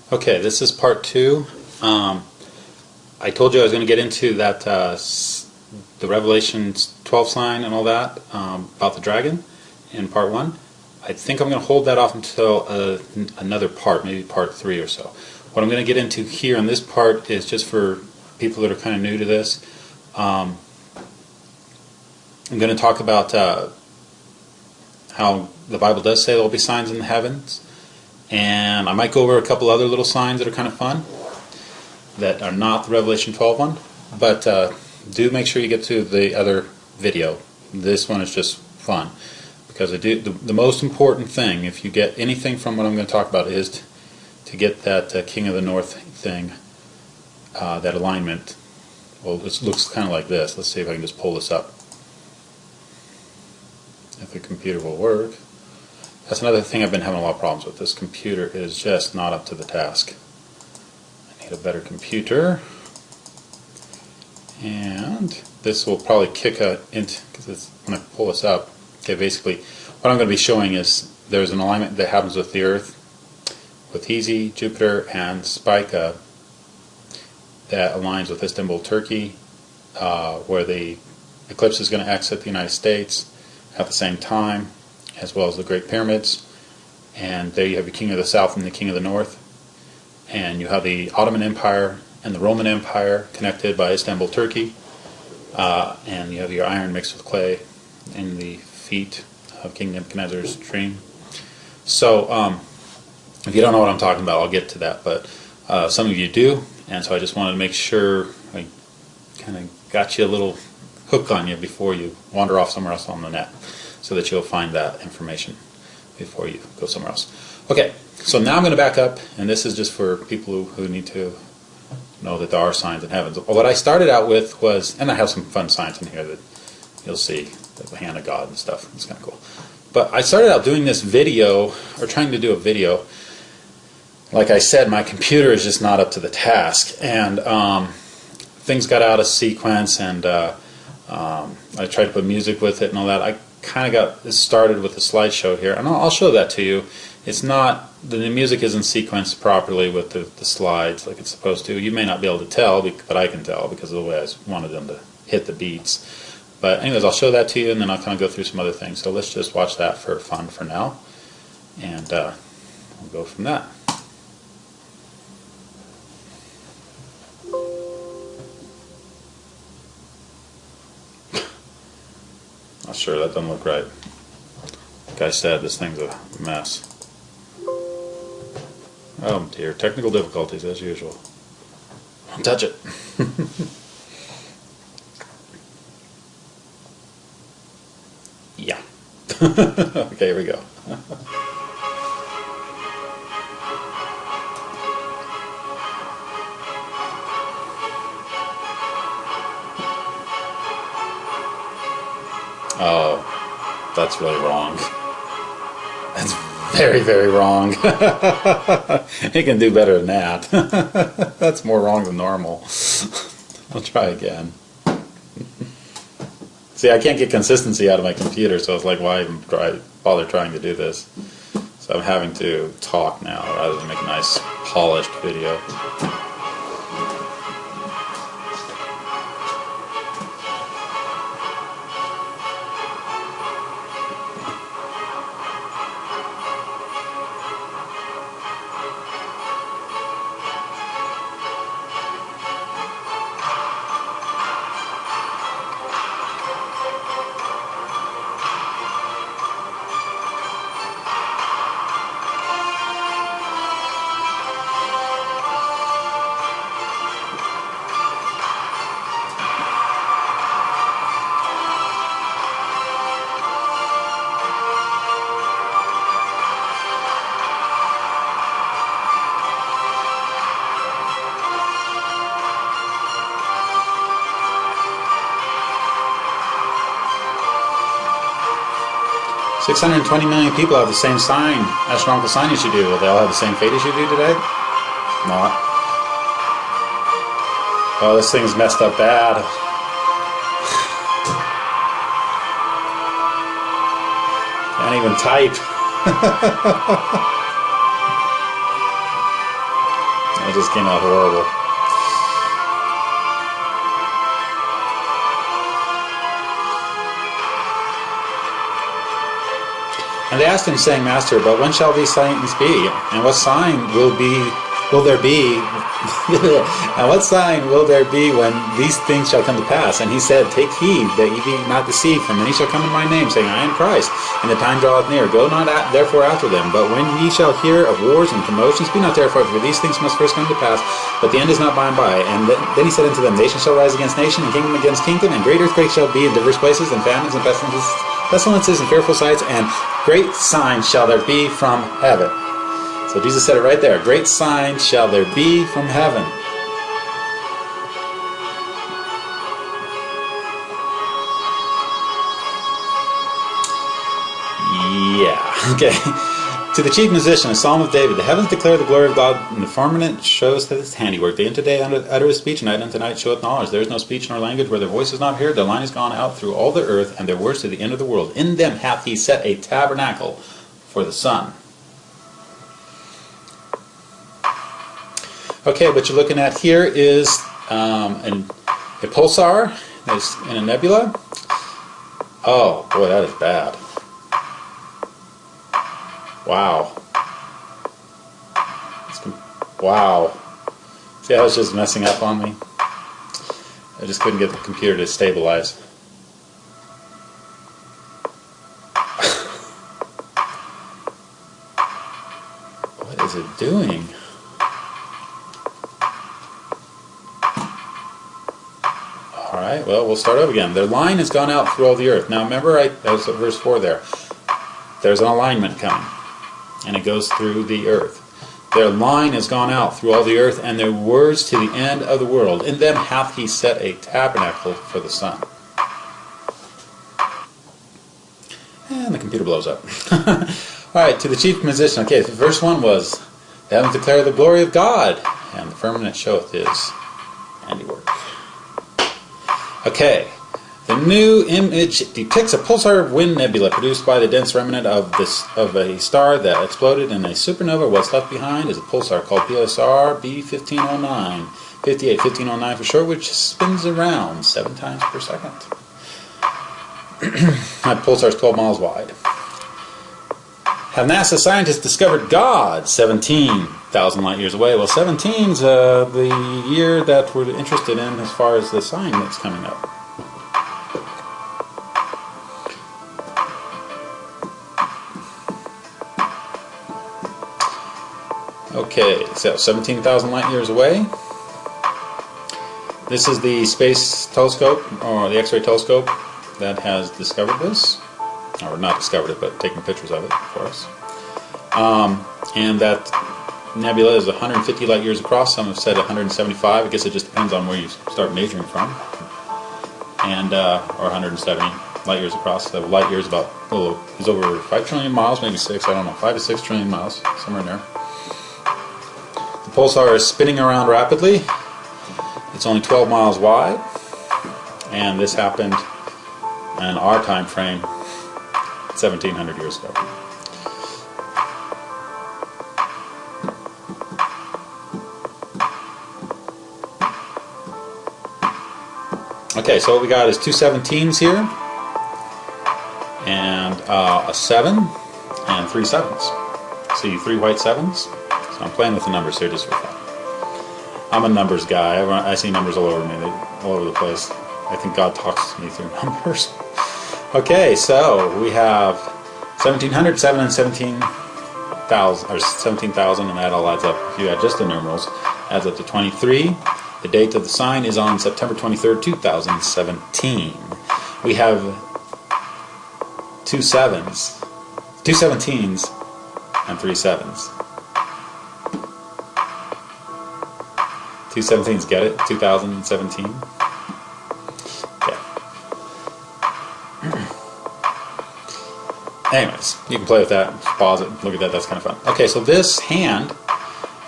Okay, this is part two. I told you I was going to get into that the Revelation 12 sign and all that about the dragon in part one. I think I'm going to hold that off until another part, maybe part three or so. What I'm going to get into here in this part is just for people that are kind of new to this. I'm going to talk about how the Bible does say there will be signs in the heavens. And I might go over a couple other little signs that are kind of fun that are not the Revelation 12 one. But do make sure you get to the other video. This one is just fun. Because the most important thing, if you get anything from what I'm going to talk about, is to get that King of the North thing, that alignment. Well, this looks kind of like this. Let's see if I can just pull this up. If the computer will work. That's another thing I've been having a lot of problems with. This computer is just not up to the task. I need a better computer. And this will probably kick into, because when I pull this up, okay, basically what I'm going to be showing is there's an alignment that happens with the Earth, with Hezi, Jupiter, and Spica that aligns with Istanbul, Turkey, where the eclipse is going to exit the United States at the same time, as well as the Great Pyramids. And there you have your King of the South and the King of the North. And you have the Ottoman Empire and the Roman Empire connected by Istanbul, Turkey. And you have your iron mixed with clay in the feet of King Nebuchadnezzar's dream. So if you don't know what I'm talking about, I'll get to that. But some of you do, and so I just wanted to make sure I kind of got you a little hook on you before you wander off somewhere else on the net, so that you'll find that information before you go somewhere else. Okay, so now I'm going to back up, and this is just for people who need to know that there are signs in heaven. What I started out with was, and I have some fun signs in here that you'll see, the hand of God and stuff. It's kind of cool. But I started out doing this video, or trying to do a video. Like I said, my computer is just not up to the task, and things got out of sequence, and I tried to put music with it and all that. I kind of got this started with a slideshow here, and I'll show that to you. It's not, the music isn't sequenced properly with the slides like it's supposed to. You may not be able to tell, but I can tell because of the way I wanted them to hit the beats. But anyways, I'll show that to you, and then I'll kind of go through some other things. So let's just watch that for fun for now, and we'll go from that. Not sure, that doesn't look right. Like I said, this thing's a mess. Oh dear, technical difficulties as usual. Don't touch it. Yeah. Okay, here we go. Oh, that's really wrong. That's very, very wrong. He can do better than that. That's more wrong than normal. I'll try again. See, I can't get consistency out of my computer, so it's like, why even bother trying to do this? So I'm having to talk now rather than make a nice polished video. $620 million people have the same sign, astronomical sign as you do. Will they all have the same fate as you do today? Not. Oh, this thing's messed up bad. Can't even type. just came out horrible. And they asked him, saying, Master, but when shall these signs be? And what sign will there be? And what sign will there be when these things shall come to pass? And he said, Take heed that ye be not deceived, for many shall come in my name, saying, I am Christ, and the time draweth near. Go not therefore after them. But when ye shall hear of wars and commotions, be not terrified, for these things must first come to pass, but the end is not by and by. And then he said unto them, Nation shall rise against nation, and kingdom against kingdom, and great earthquakes shall be in diverse places, and famines and pestilences and fearful sights, and great signs shall there be from heaven. So Jesus said it right there. Great signs shall there be from heaven. Yeah, okay. To the chief musician, a psalm of David. The heavens declare the glory of God, and the firmament shows his handiwork. Day unto day utter his speech, and night unto night showeth knowledge. There is no speech nor language where their voice is not heard. Their line is gone out through all the earth, and their words to the end of the world. In them hath he set a tabernacle for the sun. Okay, what you're looking at here is a pulsar that's in a nebula. Oh, boy, that is bad. Wow. Wow. See how it's just messing up on me? I just couldn't get the computer to stabilize. What is it doing? Alright, well, we'll start up again. Their line has gone out through all the earth. Now remember, that was verse 4 there. There's an alignment coming, and it goes through the earth. Their line has gone out through all the earth, and their words to the end of the world. In them hath he set a tabernacle for the sun. And the computer blows up. Alright, to the chief musician. Okay, so verse 1 was, the heavens declare the glory of God, and the firmament showeth his handiwork. Okay, the new image depicts a pulsar wind nebula produced by the dense remnant of a star that exploded in a supernova. What's left behind is a pulsar called PSR B1509, 1509 for short, which spins around 7 times per second. That pulsar is 12 miles wide. Have NASA scientists discovered God 17,000 light years away? Well, 17's the year that we're interested in as far as the sign that's coming up. Okay, so 17,000 light years away. This is the space telescope, or the X-ray telescope, that has discovered this. Or not discovered it, but taken pictures of it for us. And that nebula is 150 light years across. Some have said 175. I guess it just depends on where you start measuring from. And or 170 light years across. So light years about is over 5 trillion miles, maybe 6. I don't know, 5 to 6 trillion miles, somewhere in there. The pulsar is spinning around rapidly. It's only 12 miles wide, and this happened in our time frame 1,700 years ago. Okay, so what we got is 2 17s here, and a 7, and 3 7s. See 3 white 7s? So I'm playing with the numbers here just for fun. I'm a numbers guy. I see numbers all over me, all over the place. I think God talks to me through numbers. Okay, so we have 1,700, 7, and 17,000, or 17,000, and that all adds up. If you add just the numerals, adds up to 23. The date of the sign is on September 23rd, 2017. We have 2 7s, 2 17s, and 3 7s. 2 17s, get it? 2017. Okay. Anyways, you can play with that, pause it, look at that, that's kind of fun. Okay, so this hand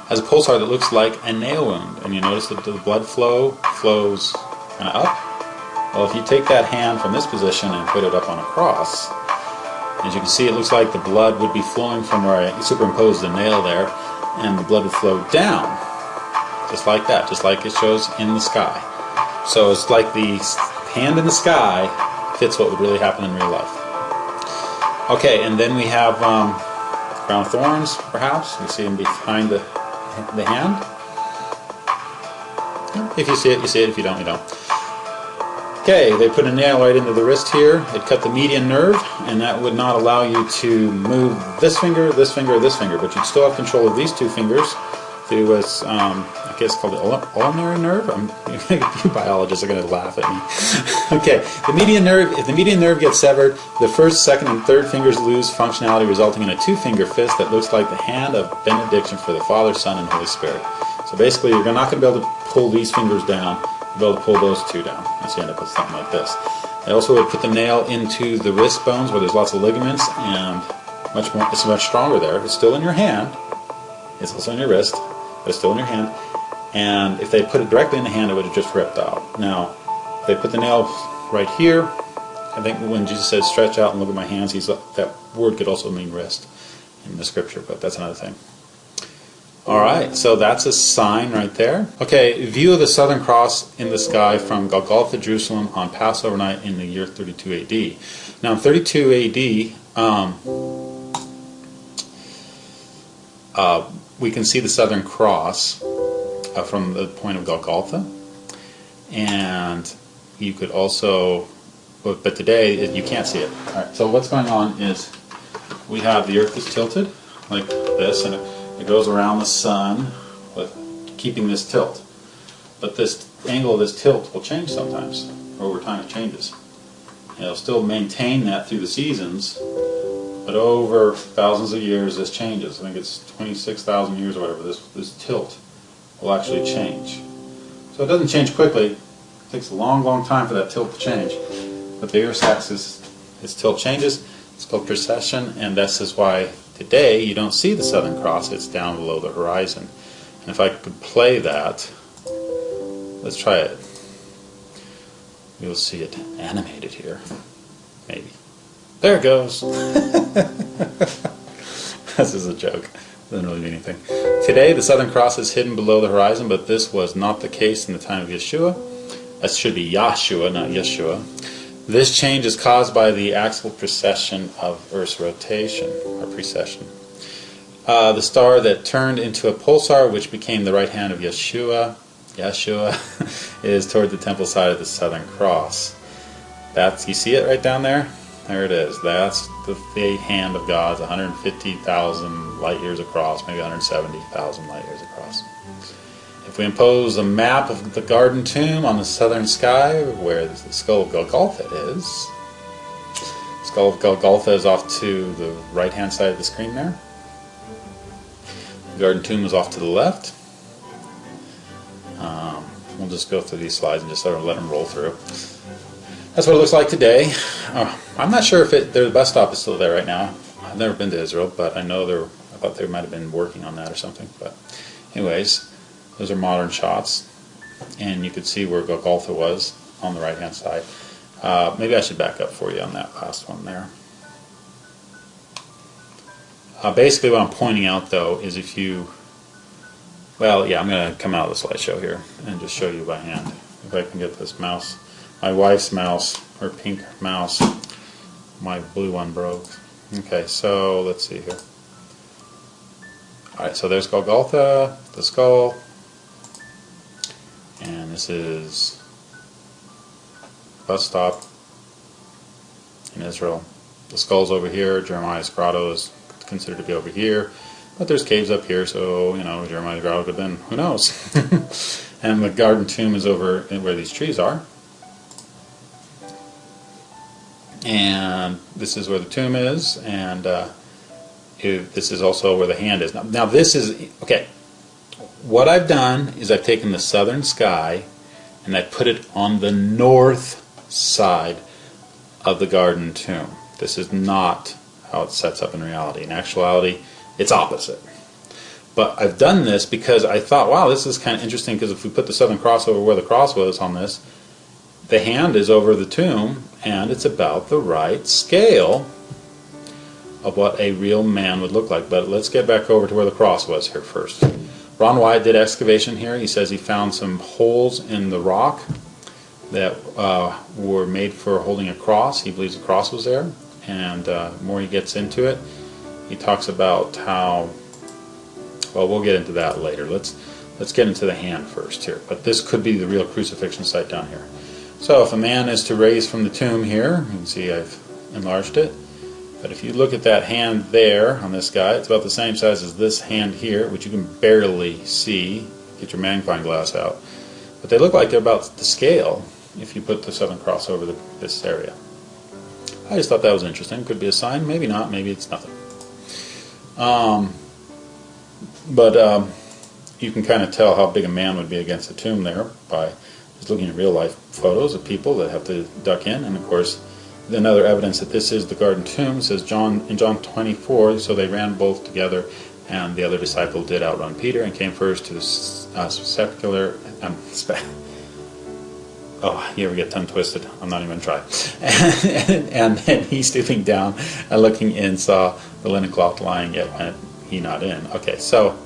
has a pulsar that looks like a nail wound, and you notice that the blood flows kind of up. Well, if you take that hand from this position and put it up on a cross, as you can see, it looks like the blood would be flowing from where I superimposed the nail there, and the blood would flow down. just like that, just like it shows in the sky. So it's like the hand in the sky fits what would really happen in real life. Okay, and then we have crown of thorns, perhaps. You see them behind the hand. If you see it, you see it. If you don't, you don't. Okay, they put a nail right into the wrist here. It cut the median nerve, and that would not allow you to move this finger, this finger, this finger, but you'd still have control of these two fingers through what's, I guess, called the ulnar nerve. You biologists are going to laugh at me. Okay, the median nerve. If the median nerve gets severed, the first, second, and third fingers lose functionality, resulting in a two-finger fist that looks like the hand of benediction for the Father, Son, and Holy Spirit. So basically, you're not going to be able to pull these fingers down. You'll be able to pull those two down. So you end up with something like this. They also would put the nail into the wrist bones where there's lots of ligaments, and it's much stronger there. It's still in your hand. It's also in your wrist, but it's still in your hand. And if they put it directly in the hand, it would have just ripped out. Now, if they put the nail right here, I think when Jesus says stretch out and look at my hands, that word could also mean wrist in the scripture, but that's another thing. Alright, so that's a sign right there. Okay, view of the Southern Cross in the sky from Golgotha, Jerusalem on Passover night in the year 32 AD. Now in 32 AD, we can see the Southern Cross from the point of Golgotha. And you could also, but today you can't see it. Alright, so what's going on is we have the earth is tilted like this, and it goes around the sun, with keeping this tilt. But this angle of this tilt will change sometimes. Over time it changes. And it'll still maintain that through the seasons, but over thousands of years this changes. I think it's 26,000 years or whatever, this tilt will actually change. So it doesn't change quickly. It takes a long, long time for that tilt to change. But the Earth's axis, its tilt changes. It's called precession, and this is why today you don't see the Southern Cross. It's down below the horizon. And if I could play that, let's try it. You'll see it animated here. Maybe. There it goes. This is a joke. Doesn't really mean anything. Today the Southern Cross is hidden below the horizon, but this was not the case in the time of Yeshua. That should be Yahshua, not Yeshua. This change is caused by the axial precession of Earth's rotation, or precession. The star that turned into a pulsar, which became the right hand of Yeshua, is toward the temple side of the Southern Cross. You see it right down there? There it is. That's the hand of God's 150,000 light years across, maybe 170,000 light years across. If we impose a map of the Garden Tomb on the southern sky, where the skull of Golgotha is, the skull of Golgotha is off to the right-hand side of the screen there. The Garden Tomb is off to the left. We'll just go through these slides and just sort of let them roll through. That's what it looks like today. I'm not sure if the bus stop is still there right now. I've never been to Israel, but I thought they might have been working on that or something. But anyways, those are modern shots, and you could see where Golgotha was on the right-hand side. Maybe I should back up for you on that last one there. Basically what I'm pointing out, though, is if you... Well, yeah, I'm going to come out of the slideshow here and just show you by hand. If I can get this mouse. My wife's mouse, her pink mouse. My blue one broke. Okay, so let's see here. Alright, so there's Golgotha, the skull. And this is bus stop in Israel. The skull's over here. Jeremiah's grotto is considered to be over here. But there's caves up here, so, Jeremiah's grotto could have been, who knows? And the Garden Tomb is over where these trees are. And this is where the tomb is, and this is also where the hand is. Now this is, okay, what I've done is I've taken the southern sky and I put it on the north side of the Garden Tomb. This is not how it sets up in reality. In actuality, it's opposite. But I've done this because I thought, wow, this is kind of interesting, because if we put the Southern Cross over where the cross was on this, the hand is over the tomb, and it's about the right scale of what a real man would look like. But let's get back over to where the cross was here first. Ron Wyatt did excavation here. He says he found some holes in the rock that were made for holding a cross. He believes a cross was there. And the more he gets into it, he talks about how, well, we'll get into that later. Let's get into the hand first here. But this could be the real crucifixion site down here. So if a man is to raise from the tomb here, you can see I've enlarged it. But if you look at that hand there on this guy, it's about the same size as this hand here, which you can barely see. Get your magnifying glass out. But they look like they're about the scale if you put the Southern Cross over this area. I just thought that was interesting. Could be a sign, maybe not, maybe it's nothing. But you can kind of tell how big a man would be against a tomb there by just looking at real life photos of people that have to duck in. And of course, another evidence that this is the garden tomb says in John 24, so they ran both together, and the other disciple did outrun Peter and came first to the sepulchre. Oh, you ever get tongue twisted? I'm not even going to try. And then he, stooping down and looking in, saw the linen cloth lying, yet went he not in. Okay, so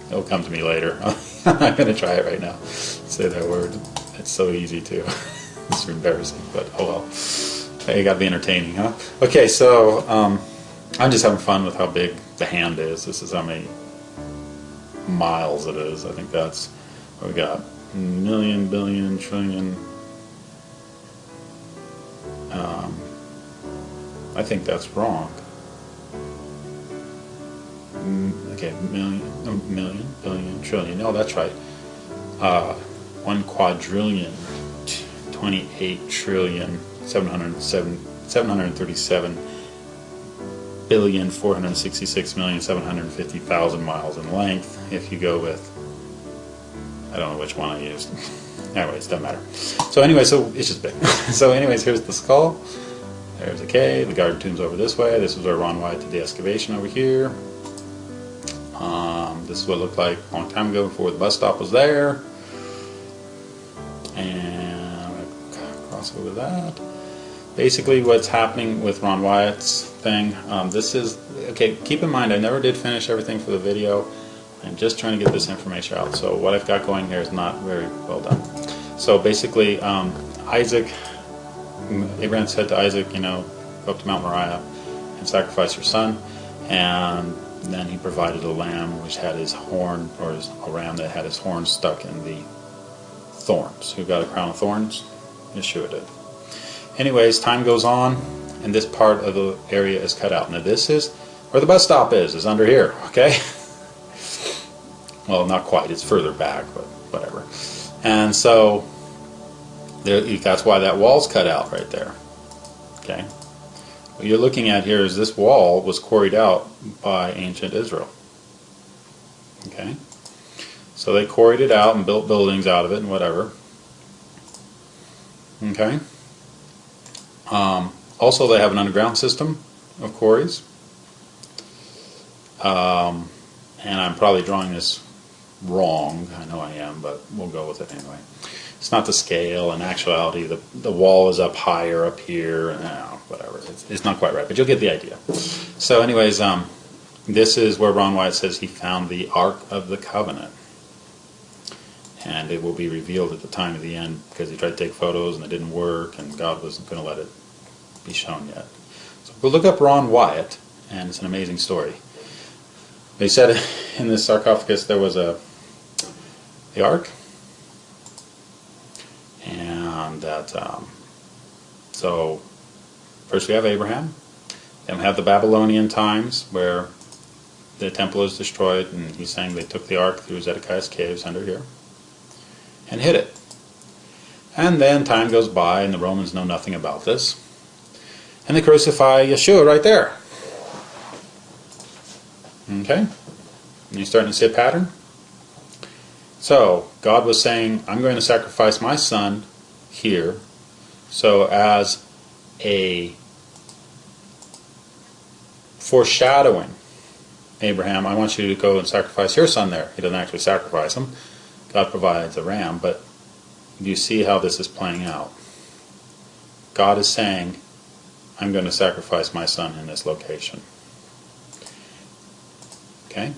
it'll come to me later. I'm not going to try it right now. Say that word. It's so easy to. It's embarrassing, but oh well. Hey, you got to be entertaining, huh? Okay, so I'm just having fun with how big the hand is. This is how many miles it is. I think that's what we got. Million, billion, trillion. I think that's wrong. Okay, million, billion, trillion. No, that's right. 1 quadrillion, 28 trillion, 737 billion, 466 million, 750,000 miles in length. If you go with, I don't know which one I used. Anyways, doesn't matter. So anyway, so it's just big. So anyways, here's the skull. There's the cave. The garden tomb's over this way. This is where Ron Wyatt did the excavation over here. This is what it looked like a long time ago before the bus stop was there. And I'm going to cross over that. Basically what's happening with Ron Wyatt's thing, this is, okay, keep in mind I never did finish everything for the video. I'm just trying to get this information out. So what I've got going here is not very well done. So basically, Abraham said to Isaac, you know, go up to Mount Moriah and sacrifice your son. And then he provided a lamb which had his horn, or a ram that had his horn stuck in the thorns. Who got a crown of thorns? Yeshua did. Anyways, time goes on, and this part of the area is cut out. Now this is where the bus stop is under here, okay? Well, not quite, it's further back, but whatever. And so, that's why that wall's cut out right there, okay? What you're looking at here is this wall was quarried out by ancient Israel, okay? So they quarried it out and built buildings out of it and whatever, okay? Also, they have an underground system of quarries, and I'm probably drawing this wrong. I know I am, but we'll go with it anyway. It's not the scale. In actuality, the wall is up higher up here. Whatever. It's not quite right, but you'll get the idea. So anyways, this is where Ron Wyatt says he found the Ark of the Covenant. And it will be revealed at the time of the end, because he tried to take photos and it didn't work, and God wasn't going to let it be shown yet. So we'll look up Ron Wyatt, and it's an amazing story. They said in this sarcophagus there was the Ark, and that so first we have Abraham, then we have the Babylonian times where the temple is destroyed, and he's saying they took the Ark through Zedekiah's caves under here and hid it. And then time goes by and the Romans know nothing about this, and they crucify Yeshua right there. Okay? And you're starting to see a pattern? So, God was saying, I'm going to sacrifice my son here, so as a foreshadowing, Abraham, I want you to go and sacrifice your son there. He doesn't actually sacrifice him. God provides a ram, but you see how this is playing out. God is saying, I'm going to sacrifice my son in this location. Okay?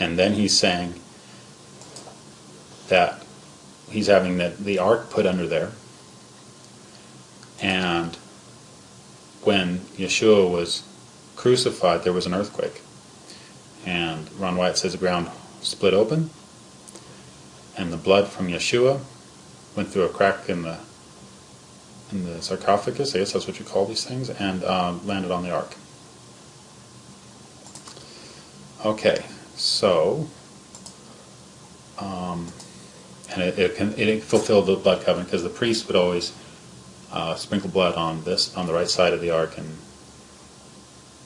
and then he's saying that he's having the ark put under there, and when Yeshua was crucified, there was an earthquake, and Ron Wyatt says the ground split open, and the blood from Yeshua went through a crack in the sarcophagus, I guess that's what you call these things, and landed on the ark. Okay, so and it fulfilled the blood covenant, because the priest would always sprinkle blood on the right side of the ark, and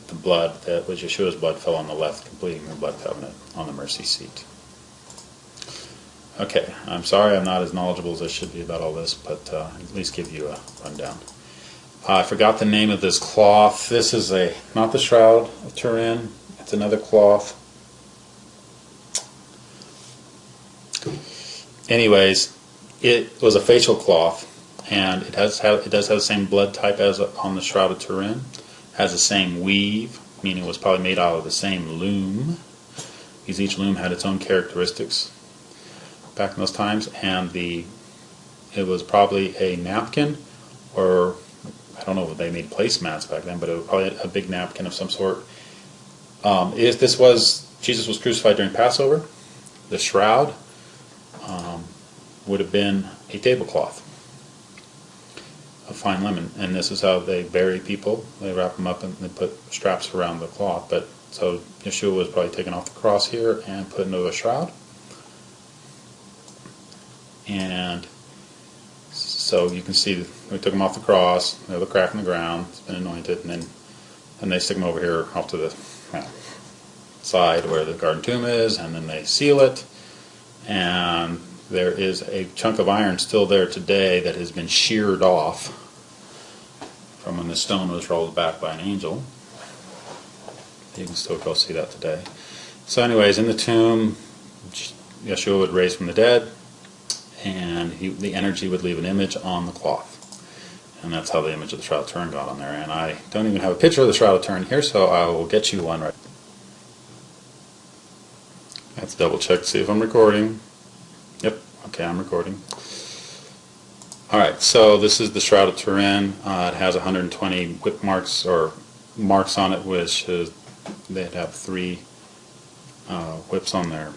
the blood that was Yeshua's blood fell on the left, completing the blood covenant on the mercy seat. Okay, I'm sorry I'm not as knowledgeable as I should be about all this, but at least give you a rundown. I forgot the name of this cloth. This is not the Shroud of Turin. It's another cloth. Anyways, it was a facial cloth, and it does have the same blood type as on the Shroud of Turin. It has the same weave, meaning it was probably made out of the same loom, because each loom had its own characteristics back in those times, and it was probably a napkin, or I don't know if they made placemats back then, but it was probably a big napkin of some sort. If Jesus was crucified during Passover, the shroud would have been a tablecloth of fine linen, and this is how they bury people. They wrap them up and they put straps around the cloth. But so Yeshua was probably taken off the cross here and put into a shroud. And so you can see we took him off the cross, the crack in the ground, it's been anointed, and they stick him over here off to the side where the garden tomb is, and then they seal it, and there is a chunk of iron still there today that has been sheared off from when the stone was rolled back by an angel. You can still go see that today. So anyways, in the tomb, Yeshua would raise from the dead, and the energy would leave an image on the cloth. And that's how the image of the Shroud of Turin got on there. And I don't even have a picture of the Shroud of Turin here, so I will get you one right. Let's double check to see if I'm recording. Yep, okay, I'm recording. Alright, so this is the Shroud of Turin. It has 120 whip marks, or marks on it, which they'd have 3 whips on there.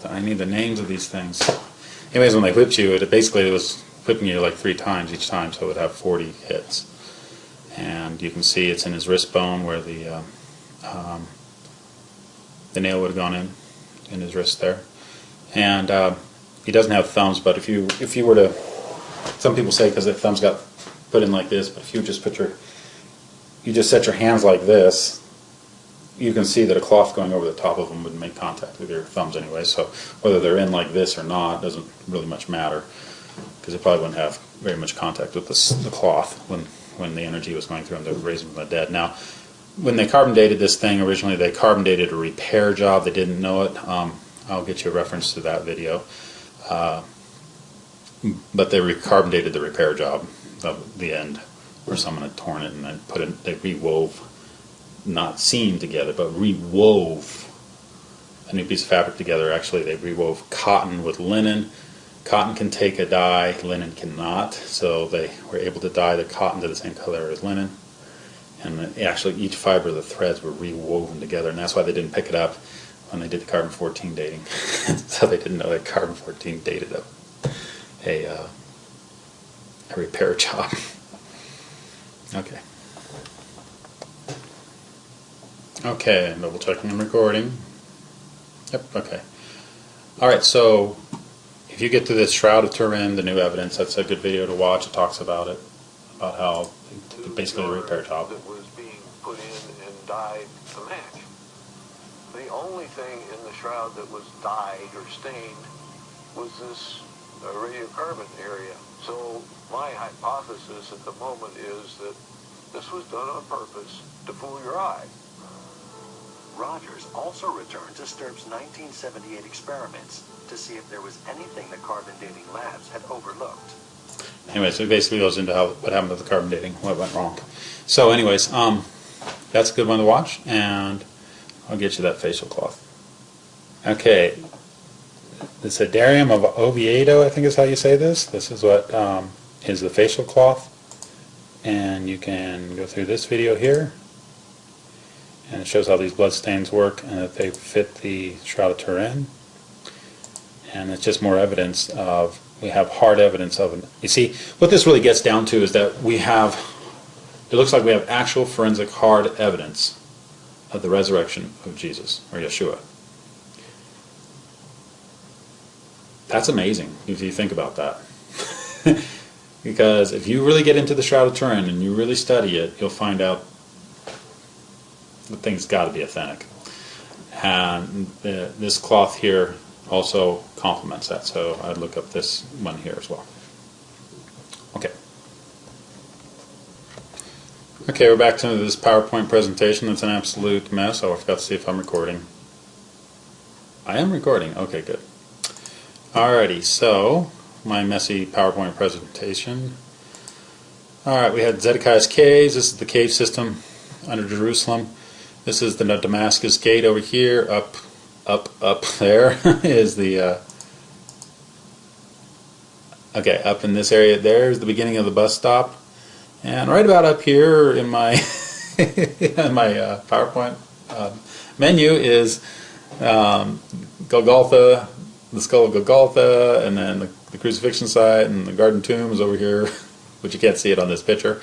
I need the names of these things. Anyways, when they whipped you, it was whipping you like 3 times each time, so it would have 40 hits. And you can see it's in his wrist bone where the nail would have gone in his wrist there. And he doesn't have thumbs, but if you were to, some people say because the thumbs got put in like this, but if you just set your hands like this, you can see that a cloth going over the top of them would make contact with your thumbs anyway. So whether they're in like this or not doesn't really much matter, because it probably wouldn't have very much contact with the cloth when the energy was going through them to raise them from the dead. Now, when they carbon dated this thing originally, they carbon dated a repair job. They didn't know it. I'll get you a reference to that video. But they carbon dated the repair job of the end, where someone had torn it and then they rewove, not seamed together, but rewove a new piece of fabric together. Actually, they rewove cotton with linen. Cotton can take a dye, linen cannot, so they were able to dye the cotton to the same color as linen. And actually each fiber of the threads were rewoven together, and that's why they didn't pick it up when they did the carbon-14 dating. So they didn't know that carbon-14 dated a repair job. Okay. Okay, double checking and recording. Yep, okay. Alright, so if you get to this Shroud of Turin, the new evidence, that's a good video to watch. It talks about it, about how basically a repair job. That was being put in and dyed to match. The only thing in the shroud that was dyed or stained was this radiocarbon area. So my hypothesis at the moment is that this was done on purpose to fool your eye. Rogers also returned to Sturp's 1978 experiments to see if there was anything the carbon dating labs had overlooked. Anyway, so it basically goes into what happened to the carbon dating, what went wrong. So anyways, that's a good one to watch, and I'll get you that facial cloth. Okay, the Cedarium of Oviedo, I think is how you say this. This is what is the facial cloth. And you can go through this video here. And it shows how these blood stains work and that they fit the Shroud of Turin. And it's just more evidence of, we have hard evidence of it. You see, what this really gets down to is that we have, it looks like we have actual forensic hard evidence of the resurrection of Jesus, or Yeshua. That's amazing if you think about that. Because if you really get into the Shroud of Turin and you really study it, you'll find out the thing's got to be authentic. And this cloth here also complements that, so I'd look up this one here as well. Okay. Okay, we're back to this PowerPoint presentation. It's an absolute mess. Oh, I forgot to see if I'm recording. I am recording. Okay, good. Alrighty, so my messy PowerPoint presentation. Alright, we had Zedekiah's Caves. This is the cave system under Jerusalem. This is the Damascus Gate over here. Up there is the okay, up in this area there's the beginning of the bus stop, and right about up here in my in my PowerPoint menu is Golgotha, the skull of Golgotha, and then the crucifixion site, and the garden tomb is over here, which you can't see it on this picture.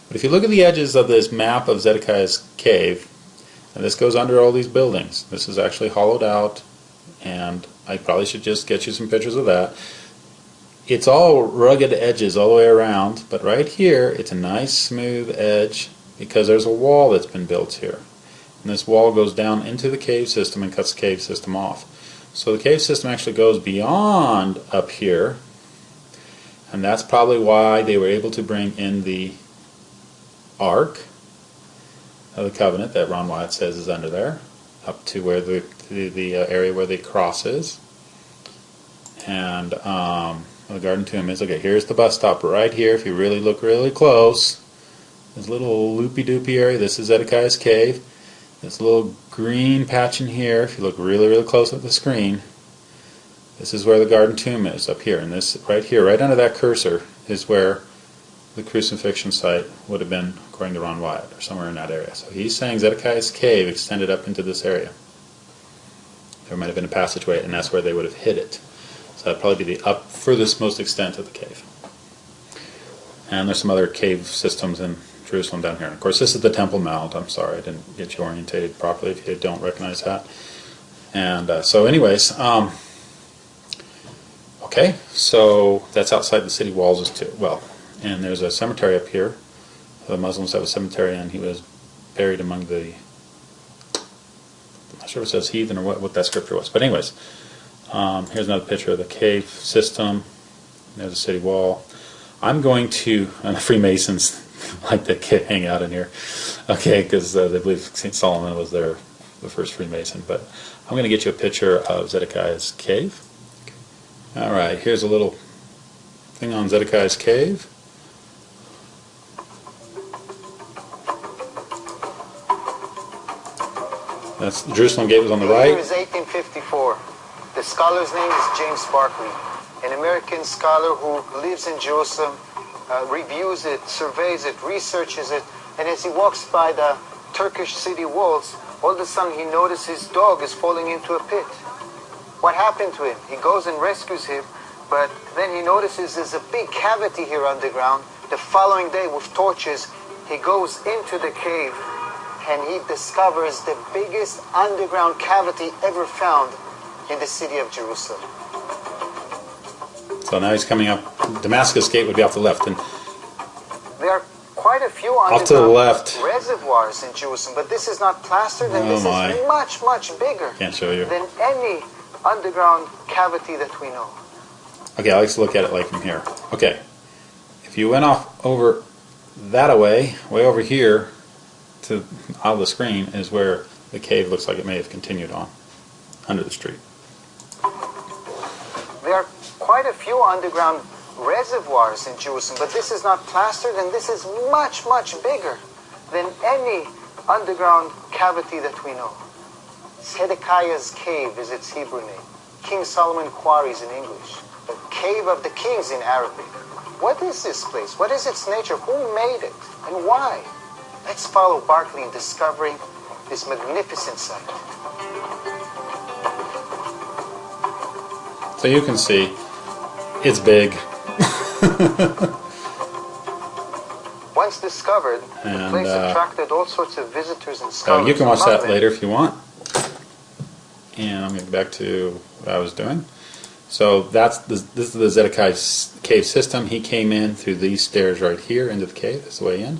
But if you look at the edges of this map of Zedekiah's Cave, and this goes under all these buildings. This is actually hollowed out, and I probably should just get you some pictures of that. It's all rugged edges all the way around, but right here it's a nice smooth edge because there's a wall that's been built here. And this wall goes down into the cave system and cuts the cave system off. So the cave system actually goes beyond up here, and that's probably why they were able to bring in the Ark of the Covenant that Ron Wyatt says is under there, up to where the area where the cross is, and the garden tomb is. Okay, here's the bus stop right here. If you really look really close, this little loopy-doopy area. This is Zedekiah's Cave. This little green patch in here. If you look really, really close at the screen, this is where the garden tomb is up here, and this right here, right under that cursor, is where the crucifixion site would have been, according to Ron Wyatt, or somewhere in that area. So he's saying Zedekiah's Cave extended up into this area. There might have been a passageway, and that's where they would have hid it. So that'd probably be the up furthest most extent of the cave. And there's some other cave systems in Jerusalem down here. And of course, this is the Temple Mount. I'm sorry I didn't get you orientated properly if you don't recognize that. And so anyways, okay, so that's outside the city walls as too. Well, and there's a cemetery up here. The Muslims have a cemetery, and he was buried among the, I'm not sure if it says heathen or what that scripture was. But anyways, here's another picture of the cave system. There's a city wall. I'm going to, and the Freemasons like to hang out in here, okay, because they believe St. Solomon was the first Freemason. But I'm going to get you a picture of Zedekiah's Cave. All right, here's a little thing on Zedekiah's Cave. That's the Jerusalem Gate was on the right. The year is 1854. The scholar's name is James Barclay, an American scholar who lives in Jerusalem, reviews it, surveys it, researches it, and as he walks by the Turkish city walls, all of a sudden he notices his dog is falling into a pit. What happened to him? He goes and rescues him, but then he notices there's a big cavity here underground. The following day with torches, he goes into the cave and he discovers the biggest underground cavity ever found in the city of Jerusalem. So now he's coming up. Damascus Gate would be off the left, and there are quite a few off to the left reservoirs in Jerusalem, but this is not plastered, and this is much, much bigger Can't show you. than any underground cavity that we know. Okay, I like to look at it like from here. Okay, if you went off over that way over here to out of the screen is where the cave looks like it may have continued on under the street. There are quite a few underground reservoirs in Jerusalem, but this is not plastered, and this is much, much bigger than any underground cavity that we know. Zedekiah's Cave is its Hebrew name. King Solomon Quarries in English. The Cave of the Kings in Arabic. What is this place? What is its nature? Who made it? And why? Let's follow Barkley in discovering this magnificent site. So you can see, it's big. Once discovered, the And, place attracted all sorts of visitors and So scholars. you can watch Among that them, later if you want. And I'm going to get back to what I was doing. So this is the Zedekiah's cave system. He came in through these stairs right here into the cave. That's the way in.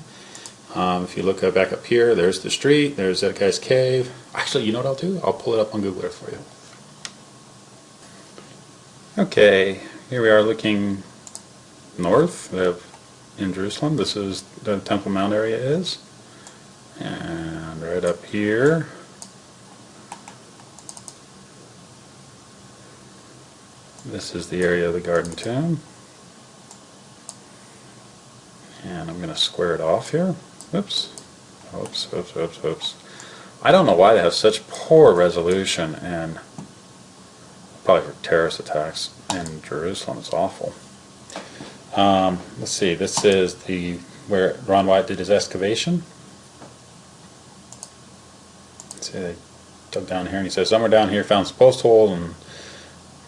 If you look back up here, there's the street. There's Zedekiah's cave. Actually, you know what I'll do? I'll pull it up on Google Earth for you. Okay, here we are looking north in Jerusalem. This is the Temple Mount area is. And right up here, this is the area of the Garden Tomb. And I'm going to square it off here. Oops. Oops, oops, oops, oops. I don't know why they have such poor resolution, and probably for terrorist attacks in Jerusalem. It's awful. Let's see. This is where Ron White did his excavation. Let's see. They dug down here, and he says somewhere down here found some post holes, and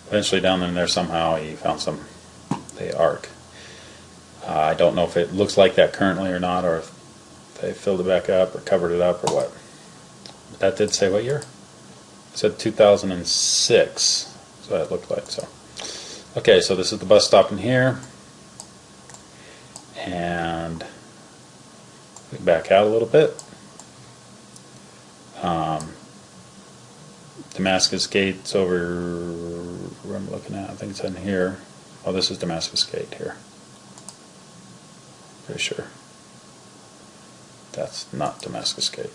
eventually down in there somehow he found the ark. I don't know if it looks like that currently or not, or if they filled it back up or covered it up or what. But that did say what year? It said 2006. That's what it looked like. So, okay, so this is the bus stop in here, and we back out a little bit. Damascus Gate's over where I'm looking at. I think it's in here. Oh, this is Damascus Gate here. Pretty sure. That's not Damascus Gate.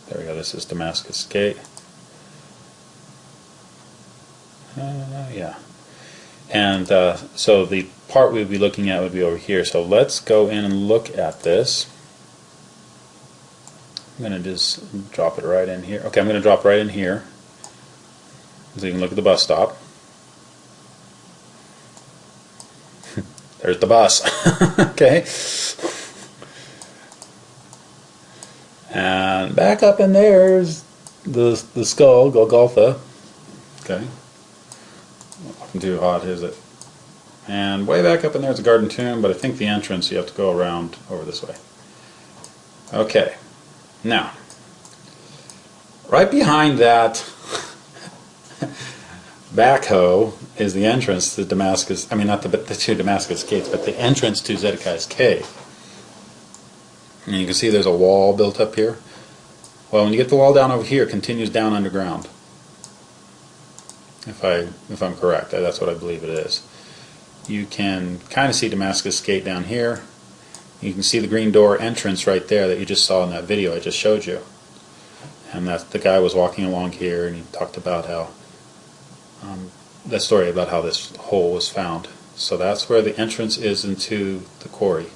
There we go. This is Damascus Gate. Yeah. And so the part we'd be looking at would be over here. So let's go in and look at this. I'm going to just drop it right in here. Okay, I'm going to drop right in here. So you can look at the bus stop. There's the bus. Okay. And back up in there's the skull, Golgotha. Okay. Nothing too hot, is it? And way back up in there is the Garden Tomb, but I think the entrance you have to go around over this way. Okay. Now, right behind that backhoe is the entrance to Damascus. I mean, not the two Damascus gates, but the entrance to Zedekiah's cave. And you can see there's a wall built up here. Well, when you get the wall down over here, it continues down underground. If I'm correct, that's what I believe it is. You can kind of see Damascus Gate down here. You can see the green door entrance right there that you just saw in that video I just showed you. And that the guy was walking along here, and he talked about how that story about how this hole was found. So that's where the entrance is into the quarry.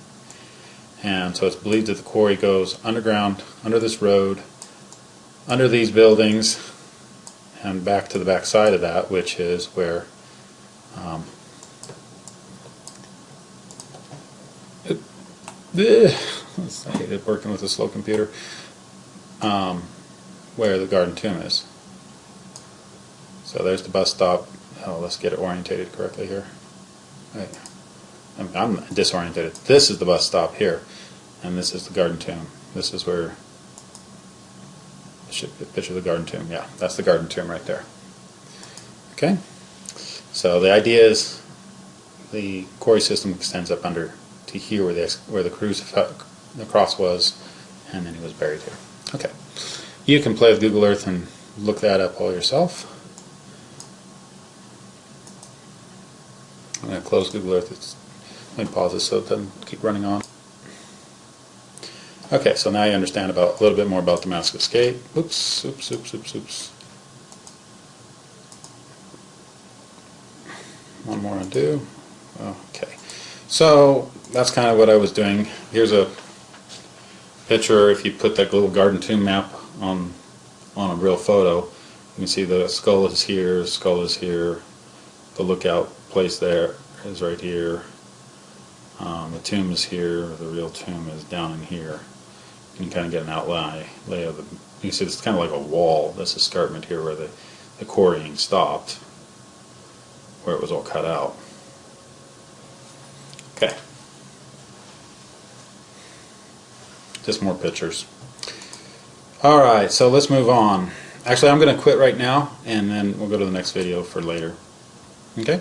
And so it's believed that the quarry goes underground, under this road, under these buildings, and back to the back side of that, which is where I hate working with a slow computer, where the Garden Tomb is. So there's the bus stop. Oh, let's get it orientated correctly here. Right. I'm disorientated. This is the bus stop here, and this is the Garden Tomb. This is where I should picture the Garden Tomb. Yeah, that's the Garden Tomb right there. Okay, so the idea is the quarry system extends up under to here where the cross was, and then he was buried here. Okay, you can play with Google Earth and look that up all yourself. I'm going to close Google Earth. Let me pause this so it doesn't keep running on. Okay, so now you understand a little bit more about Damascus Gate. Oops, oops, oops, oops, oops. One more undo. Okay, so that's kind of what I was doing. Here's a picture. If you put that little Garden Tomb map on on a real photo. You can see the skull is here, the lookout place there is right here. The tomb is here, the real tomb is down in here. You can kind of get an outline lay of the. You can see it's kind of like a wall, this escarpment here where the quarrying stopped, where it was all cut out. Okay. Just more pictures. Alright, so let's move on. Actually, I'm going to quit right now, and then we'll go to the next video for later. Okay?